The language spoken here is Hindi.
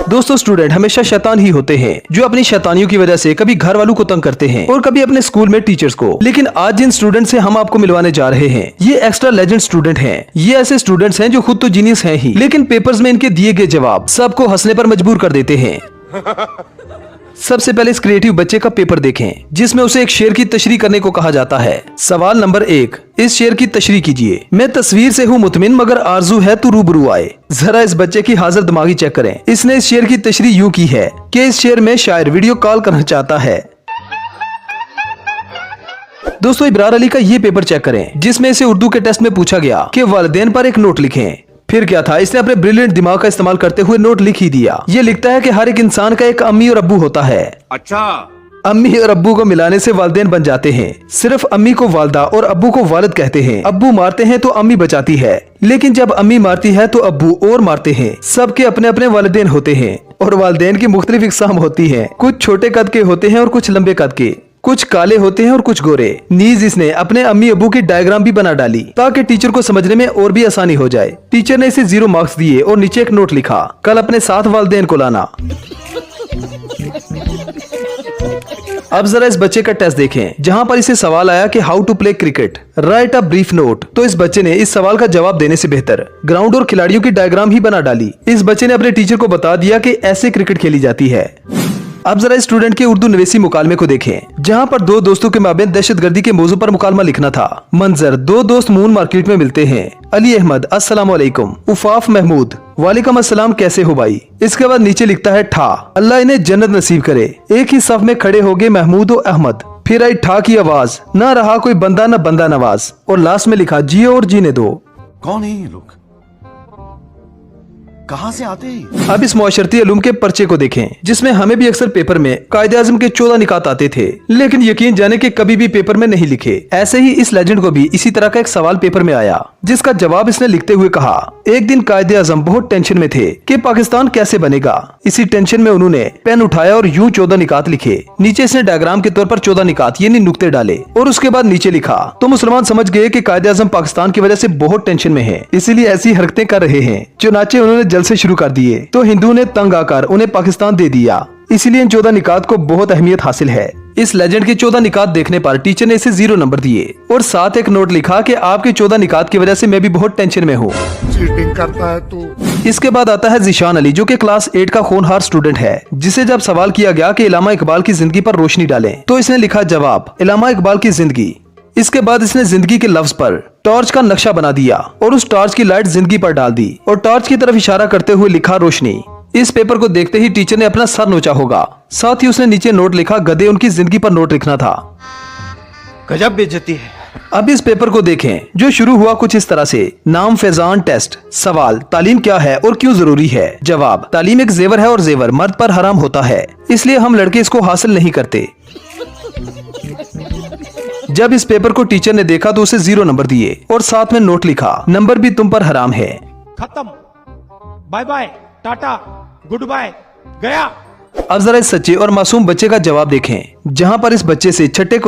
दोस्तों स्टूडेंट हमेशा शैतान ही होते हैं जो अपनी शैतानियों की वजह से कभी घर वालों को तंग करते हैं और कभी अपने स्कूल में टीचर्स को। लेकिन आज जिन स्टूडेंट से हम आपको मिलवाने जा रहे हैं ये एक्स्ट्रा लेजेंड स्टूडेंट हैं। ये ऐसे स्टूडेंट्स हैं जो खुद तो जीनियस हैं ही, लेकिन पेपर्स में इनके दिए गए जवाब सबको हंसने पर मजबूर कर देते हैं। सबसे पहले इस क्रिएटिव बच्चे का पेपर देखें जिसमें उसे एक शेर की तशरीह करने को कहा जाता है। सवाल नंबर 1, इस शेर की तशरीह कीजिए। मैं तस्वीर से हूँ मुतमिन मगर आरजू है तू रूबरू आए। जरा इस बच्चे की हाजिर दिमागी चेक करें। इसने इस शेर की तशरीह यूं की है कि इस शेर में शायर वीडियो कॉल करना चाहता है। दोस्तों इब्रार अली का ये पेपर चेक करें जिसमें इसे उर्दू के टेस्ट में पूछा गया कि वालिदैन पर एक नोट लिखें। फिर क्या था, इसने अपने ब्रिलियंट दिमाग का इस्तेमाल करते हुए नोट लिख ही दिया। ये लिखता है कि हर एक इंसान का एक अम्मी और अब्बू होता है। अच्छा, अम्मी और अब्बू को मिलाने से वालिदैन बन जाते हैं। सिर्फ अम्मी को वालदा और अब्बू को वालिद कहते हैं। अब्बू मारते हैं तो अम्मी बचाती है, लेकिन जब अम्मी मारती है तो अब्बू और मारते हैं। सबके अपने अपने वालिदैन होते हैं और वालिदैन की मुख्तलिफ इकसाम होती है। कुछ छोटे कद के होते हैं और कुछ लंबे कद के, कुछ काले होते हैं और कुछ गोरे। नीज इसने अपने अम्मी अबू की डायग्राम भी बना डाली ताकि टीचर को समझने में और भी आसानी हो जाए। टीचर ने इसे 0 मार्क्स दिए और नीचे एक नोट लिखा, कल अपने साथ वालिदैन को लाना। अब जरा इस बच्चे का टेस्ट देखें जहां पर इसे सवाल आया कि how to play cricket, right a brief note. तो इस बच्चे ने इस सवाल का जवाब देने से बेहतर ग्राउंड और खिलाड़ियों की डायग्राम ही बना डाली। इस बच्चे ने अपने टीचर को बता दिया कि ऐसे क्रिकेट खेली जाती है। अब जरा स्टूडेंट के उर्दू नवेसी मुकालमे को देखें जहां पर 2 दोस्तों के माबेन दहशतगर्दी के मौजू पर मुकालमा लिखना था। मंजर, 2 दोस्त मून मार्केट में मिलते हैं। अली अहमद, अस्सलाम वालेकुम। उफाफ महमूद, वालेकुम अस्सलाम, कैसे हो भाई। इसके बाद नीचे लिखता है ठा, अल्लाह इन्हें जन्नत नसीब करे। एक ही सफ में खड़े हो गए महमूद और अहमद। फिर आई ठा की आवाज, ना रहा कोई बंदा न बंदा नवाज। और लास्ट में लिखा जियो और जीने दो। कौन है ये लोग, कहां से आते हैं? अब इस मुआशरती इल्म के पर्चे को देखें जिसमें हमें भी अक्सर पेपर में कायदे आज़म के 14 निकात आते थे, लेकिन यकीन जाने के कभी भी पेपर में नहीं लिखे। ऐसे ही इस लेजेंड को भी इसी तरह का एक सवाल पेपर में आया जिसका जवाब इसने लिखते हुए कहा, एक दिन कायदे आज़म बहुत टेंशन में थे कि पाकिस्तान कैसे बनेगा। इसी टेंशन में उन्होंने पेन उठाया और यूं 14 निकात लिखे। नीचे इसने डायग्राम के तौर पर 14 निकात यानी नुक्ते डाले और उसके बाद नीचे लिखा, तो मुसलमान समझ गए कि कायदे आज़म पाकिस्तान की वजह से बहुत टेंशन में है, इसीलिए ऐसी हरकतें कर रहे हैं। चुनाचे उन्होंने जल से शुरू कर दिए तो हिंदू ने तंग आकर उन्हें पाकिस्तान दे दिया। इसीलिए इन 14 निकात को बहुत अहमियत हासिल है। इस लेजेंड के 14 निकात देखने पर टीचर ने इसे 0 नंबर दिए और साथ एक नोट लिखा कि आपके 14 निकात की वजह से मैं भी बहुत टेंशन में हूँ। चीटिंग करता है तू। इसके बाद आता है ज़ीशान अली जो कि क्लास 8 का होनहार स्टूडेंट है, जिसे जब सवाल किया गया कि इलामा इकबाल की जिंदगी पर रोशनी डालें तो इसने लिखा जवाब, इलामा इकबाल की जिंदगी। इसके बाद इसने जिंदगी के लफ्ज पर टॉर्च का नक्शा बना दिया और उस टॉर्च की लाइट जिंदगी पर डाल दी और टॉर्च की तरफ इशारा करते हुए लिखा रोशनी। इस पेपर को देखते ही टीचर ने अपना सर नोचा होगा। साथ ही उसने नीचे नोट लिखा, गधे उनकी जिंदगी पर नोट लिखना था। गजब बेइज्जती है। अब इस पेपर को देखें जो शुरू हुआ कुछ इस तरह से, नाम फैजान टेस्ट। सवाल, तालीम क्या है और क्यों जरूरी है। जवाब, तालीम एक जेवर है और जेवर मर्द पर हराम होता है, इसलिए हम लड़के इसको हासिल नहीं करते। जब इस पेपर को टीचर ने देखा तो उसे 0 नंबर दिए और साथ में नोट लिखा, नंबर भी तुम पर हराम है। खत्म, bye bye, tata, goodbye, गया। अब जरा इस सच्चे और मासूम बच्चे का जवाब देखें जहां पर इस बच्चे से छठे